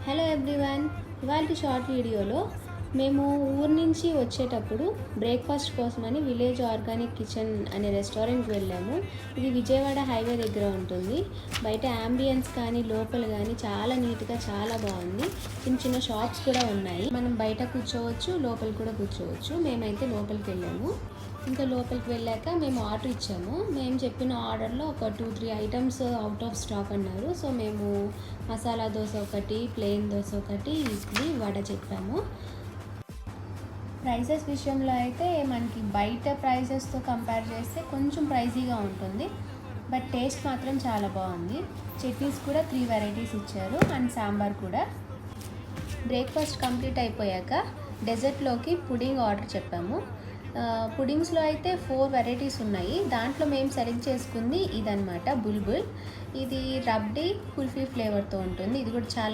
Hello everyone, ఇవాళ short వీడియోలో మేము ఊరు నుంచి వచ్చేటప్పుడు బ్రేక్ఫాస్ట్ కోసమని విలేజ్ ఆర్గానిక్ కిచెన్ అనే రెస్టారెంట్కి వెళ్ళాము. ఇది విజయవాడ హైవే దగ్గర ఉంటుంది. బయట అంబియన్స్ కానీ లోపల కానీ చాలా నీట్గా చాలా బాగుంది. చిన్న చిన్న షాప్స్ కూడా ఉన్నాయి. మనం బయట కూర్చోవచ్చు, లోపల కూడా కూర్చోవచ్చు. మేమైతే లోపలికి వెళ్ళాము. ఇంకా లోపలికి వెళ్ళాక మేము ఆర్డర్ ఇచ్చాము. మేము చెప్పిన ఆర్డర్లో ఒక 2-3 ఐటమ్స్ అవుట్ ఆఫ్ స్టాక్ అన్నారు. సో మేము మసాలా దోశ ఒకటి, ప్లెయిన్ దోశ ఒకటి, ఇడ్లీ, వడ చెప్పాము. ప్రైసెస్ విషయంలో అయితే మనకి బయట ప్రైసెస్తో కంపేర్ చేస్తే కొంచెం ప్రైజీగా ఉంటుంది. బట్ టేస్ట్ మాత్రం చాలా బాగుంది. చట్నీస్ కూడా 3 వెరైటీస్ ఇచ్చారు అండ్ సాంబార్ కూడా. బ్రేక్ఫాస్ట్ కంప్లీట్ అయిపోయాక డెజర్ట్లోకి పుడింగ్ ఆర్డర్ చెప్పాము. పుడింగ్స్లో అయితే 4 వెరైటీస్ ఉన్నాయి. దాంట్లో మేము సెలెక్ట్ చేసుకుంది ఇదనమాట, బుల్బుల్. ఇది రబ్డీ కుల్ఫీ ఫ్లేవర్తో ఉంటుంది. ఇది కూడా చాలా